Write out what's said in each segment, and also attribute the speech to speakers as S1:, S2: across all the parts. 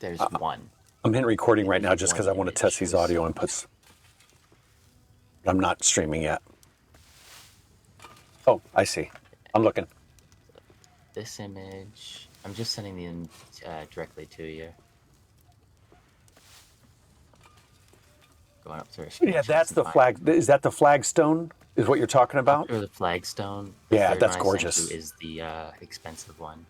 S1: There's one.
S2: I'm hitting recording right now just
S1: One
S2: because I want to
S1: image
S2: test these
S1: was-
S2: audio inputs. I'm not streaming yet. Oh, I see. I'm looking.
S1: This image, I'm just sending them directly to you. Going up to our screen.
S2: Yeah, that's the flag. Is that the flagstone? Is what you're talking about?
S1: Or the flagstone.
S2: Yeah,
S1: third
S2: that's
S1: one I sent
S2: gorgeous.
S1: you is the expensive one.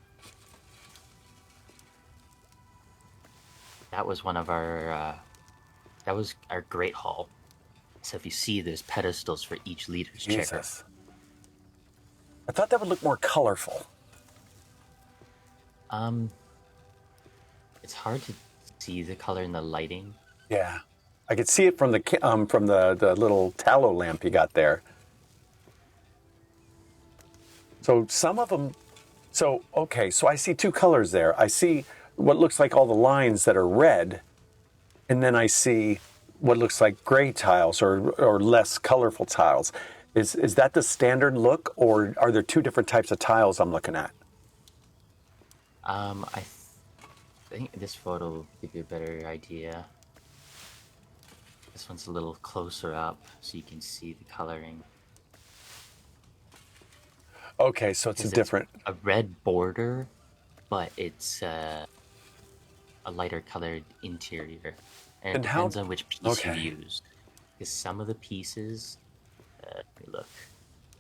S1: That was one of our. That was our Great Hall. So if you see, there's pedestals for each leader's chair.
S2: Jesus. I thought that would look more colorful.
S1: It's hard to see the color in the lighting.
S2: Yeah, I could see it from the little tallow lamp you got there. So some of them. So okay, so I see two colors there. I see what looks like all the lines that are red, and then I see what looks like gray tiles or less colorful tiles. Is that the standard look, or are there two different types of tiles I'm looking at?
S1: I think this photo will give you a better idea. This one's a little closer up, so you can see the coloring.
S2: Okay, so it's different.
S1: A red border, but it's a lighter colored interior. And it depends on which piece you use. Because some of the pieces, look,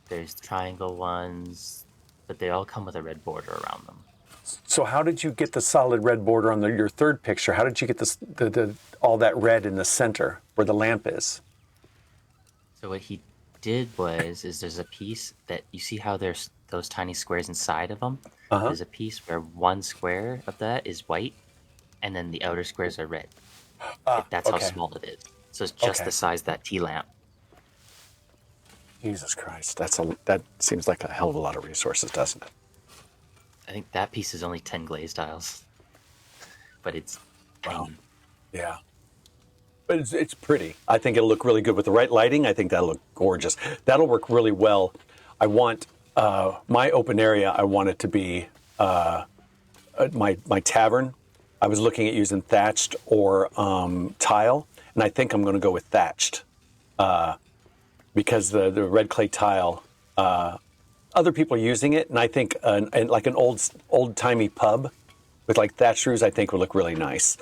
S1: there's triangle ones, but they all come with a red border around them.
S2: So how did you get the solid red border on your third picture? How did you get the all that red in the center where the lamp is?
S1: So what he did is there's a piece that you see how there's those tiny squares inside of them. There's a piece where one square of that is white, and then the outer squares are red. That's how small it is. So it's just the size of that tea lamp.
S2: Jesus Christ, that seems like a hell of a lot of resources, doesn't it?
S1: I think that piece is only 10 glaze tiles, but it's tiny.
S2: Yeah. But it's pretty. I think it'll look really good with the right lighting. I think that'll look gorgeous. That'll work really well. I want my open area. I want it to be my tavern. I was looking at using thatched or tile, and I think I'm going to go with thatched because the red clay tile. Other people are using it, and I think like an old-timey pub with like thatched roofs, I think would look really nice.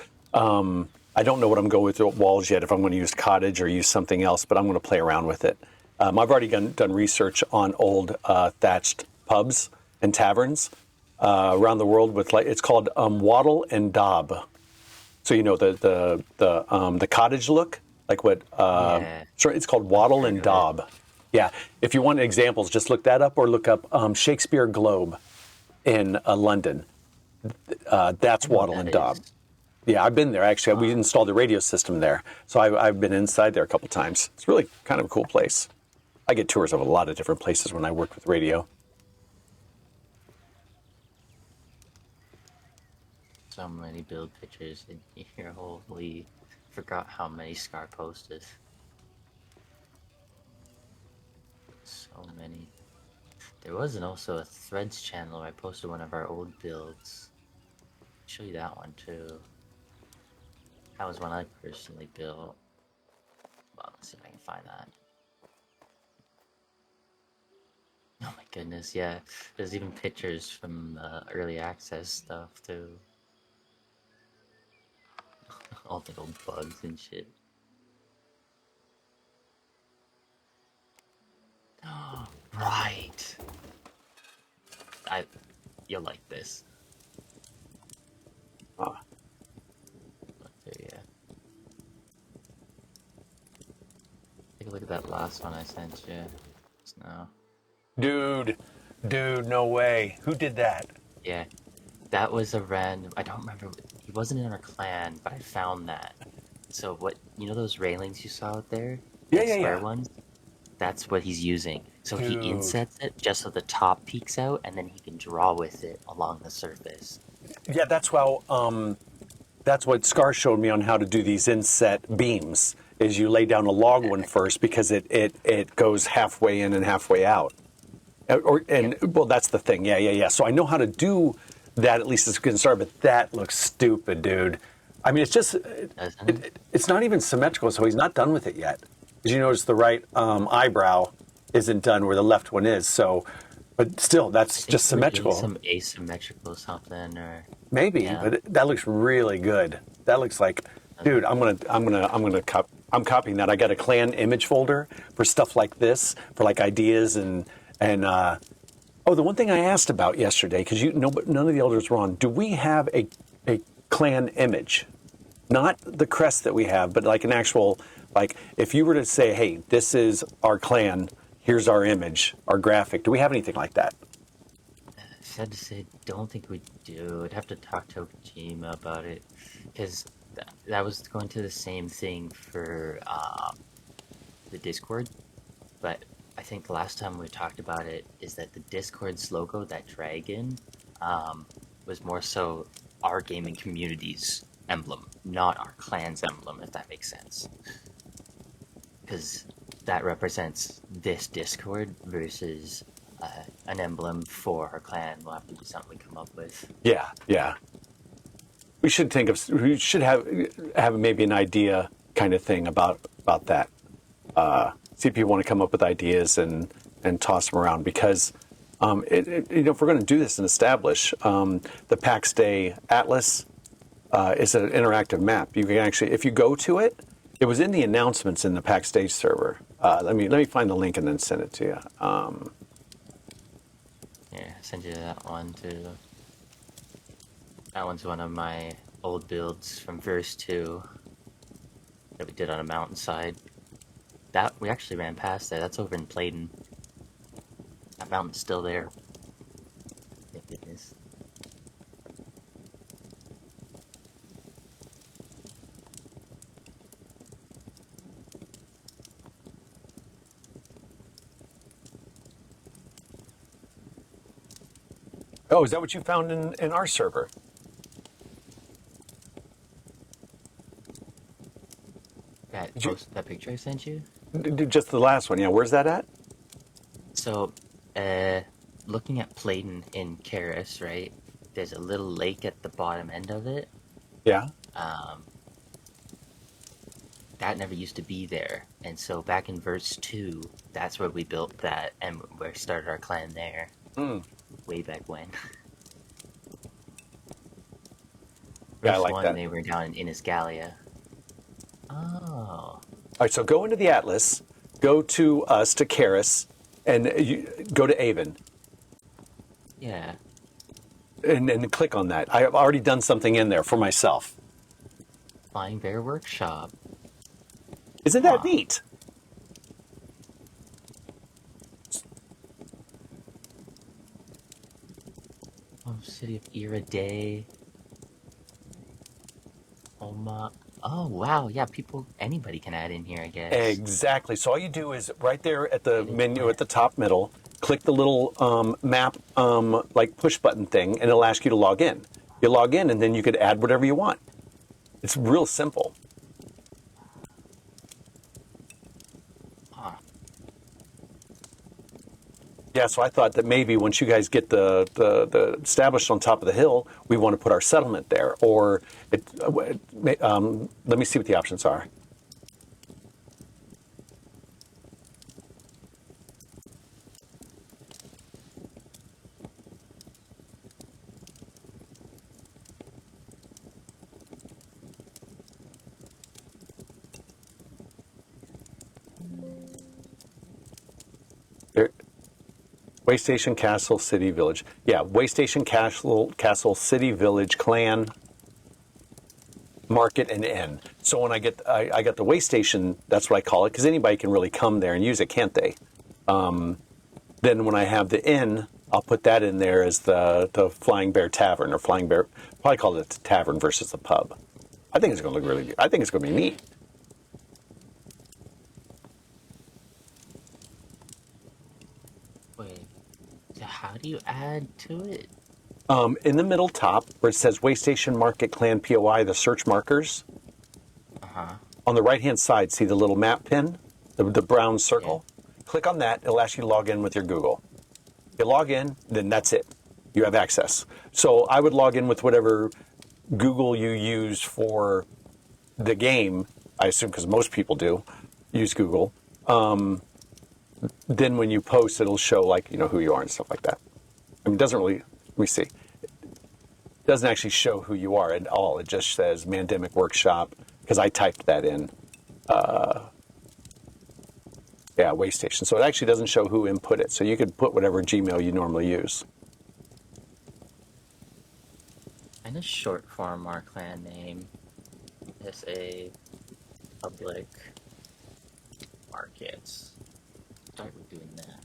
S2: I don't know what I'm going with the walls yet, if I'm going to use cottage or use something else, but I'm going to play around with it. I've already done research on old thatched pubs and taverns around the world with it's called wattle and daub. So you know the cottage look, like what? Sorry, it's called wattle and daub. Yeah, if you want examples, just look that up or look up Shakespeare Globe in London. That's wattle and daub. Yeah, I've been there, actually. We installed the radio system there. So I've been inside there a couple times. It's really kind of a cool place. I get tours of a lot of different places when I work with radio.
S1: So many build pictures in here. Holy, forgot how many Scar posted. So many. There was also a Threads channel where I posted one of our old builds. I'll show you that one too. That was one I personally built. Well, let's see if I can find that. Oh my goodness, yeah. There's even pictures from early access stuff too. All the little bugs and shit. Oh, right. You'll like this. Yeah. Take a look at that last one I sent you just now.
S2: Dude, no way. Who did that?
S1: Yeah, that was a random. I don't remember. He wasn't in our clan, but I found that. So what? You know those railings you saw out there?
S2: Yeah.
S1: Ones. That's what he's using. So
S2: Dude.
S1: He insets it just so the top peeks out, and then he can draw with it along the surface.
S2: Yeah, that's how. That's what Scar showed me on how to do these inset beams. Is you lay down a log one first because it goes halfway in and halfway out. Well, that's the thing. Yeah. So I know how to do that, at least as a good start. But that looks stupid, dude. I mean, it's just, it's not even symmetrical, so he's not done with it yet. As you notice, the right eyebrow isn't done where the left one is. So, but still, that's just symmetrical.
S1: Some asymmetrical something, or
S2: maybe, but that looks really good. That looks like, dude, I'm copying that. I got a clan image folder for stuff like this, for like ideas and the one thing I asked about yesterday, because none of the elders were on. Do we have a clan image? Not the crest that we have, but like an actual, like if you were to say, hey, this is our clan, here's our image, our graphic. Do we have anything like that?
S1: Sad to say, don't think we do. I'd have to talk to Kojima about it, because that was going to the same thing for the Discord, but I think the last time we talked about it is that the Discord's logo, that dragon, was more so our gaming community's emblem, not our clan's emblem, if that makes sense. Because that represents this Discord versus an emblem for our clan. Will have to be something we come up with.
S2: Yeah. We should have maybe an idea kind of thing about that. See if people want to come up with ideas and toss them around, because if we're going to do this and establish, the Pax Dei Atlas is an interactive map. You can actually, if you go to it, it was in the announcements in the Pax Dei server. Let me find the link and then send it to you.
S1: Yeah, send you that one too. That one's one of my old builds from verse 2 that we did on a mountainside. That we actually ran past there. That's over in Playdon. That mountain's still there. Thank goodness.
S2: Oh, is that what you found in our server?
S1: That picture I sent you?
S2: Just the last one, yeah. Where's that at?
S1: So, looking at Playdon in Karis, right? There's a little lake at the bottom end of it.
S2: Yeah.
S1: That never used to be there, and so back in verse 2, that's where we built that, and we started our clan there. Way back when.
S2: Yeah, I like that.
S1: They were down in Innisgalia. Oh.
S2: All right, so go into the Atlas, go to Karis, and you go to Avon.
S1: Yeah.
S2: And click on that. I have already done something in there for myself.
S1: Flying Bear Workshop.
S2: Isn't that neat?
S1: Oh, City of Iriday. Oh, wow. Yeah, anybody can add in here, I guess.
S2: Exactly. So all you do is right there at the menu at the top middle, click the little map like push button thing, and it'll ask you to log in. You log in, and then you could add whatever you want. It's real simple. Yeah, so I thought that maybe once you guys get the established on top of the hill, we want to put our settlement there. Or, let me see what the options are. Waystation Castle City Village. Yeah, Waystation Castle City Village Clan Market and Inn. So when I got the Waystation, that's what I call it, because anybody can really come there and use it, can't they? Then when I have the inn, I'll put that in there as the Flying Bear Tavern, or Flying Bear. Probably call it the tavern versus the pub. I think it's going to look really good. I think it's going to be neat.
S1: Wait, so how do you add to it?
S2: In the middle top, where it says Waystation Market Clan POI, the search markers. On the right-hand side, see the little map pin, the brown circle? Yeah. Click on that. It'll ask you to log in with your Google. You log in, then that's it. You have access. So I would log in with whatever Google you use for the game, I assume because most people do use Google, then when you post, it'll show like, who you are and stuff like that. I mean, it doesn't really, let me see. It doesn't actually show who you are at all. It just says Mandemikc Workshop, because I typed that in. Yeah, Waystation. So it actually doesn't show who input it. So you could put whatever Gmail you normally use.
S1: And a short form our clan name is a public market. Start with doing that.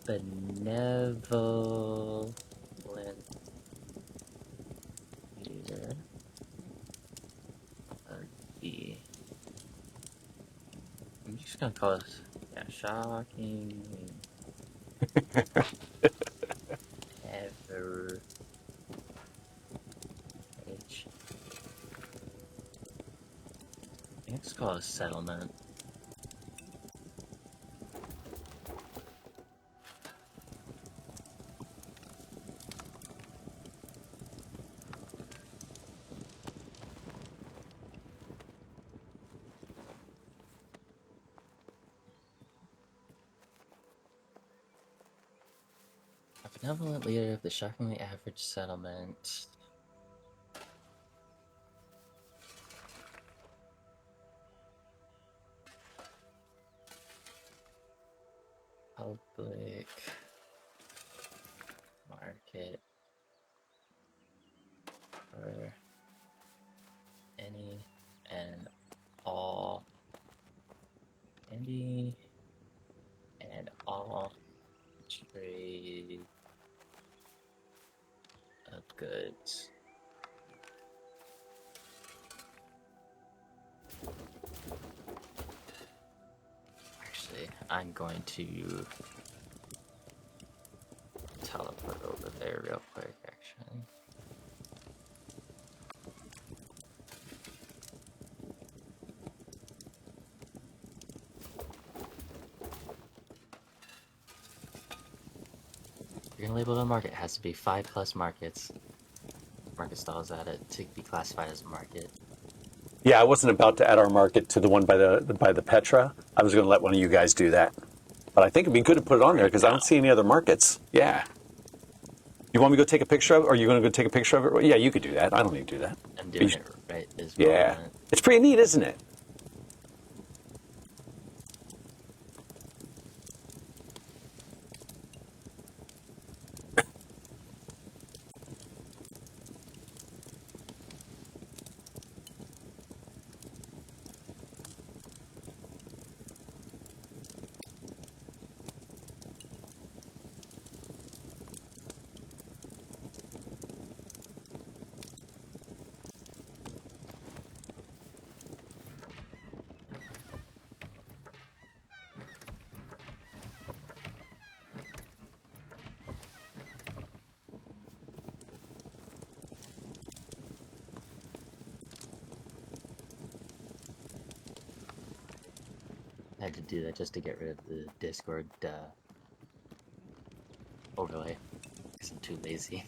S1: Benevolent user the. I'm just gonna call this shocking ever H. Let's call it a settlement. A benevolent leader of the shockingly average settlement. Public market for any and all trade of goods. Actually, I'm going to teleport over there real quick, actually. You're gonna label it a market. It has to be 5+ markets. Market stalls at it to be classified as a market.
S2: Yeah, I wasn't about to add our market to the one by the Petra. I was going to let one of you guys do that. But I think it'd be good to put it on there because I don't see any other markets. Yeah. You want me to go take a picture of it, or are you going to go take a picture of it? Well, yeah, you could do that. I don't need to do that.
S1: I'm doing it right as well.
S2: Yeah. It's pretty neat, isn't it?
S1: I had to do that just to get rid of the Discord overlay because I'm too lazy.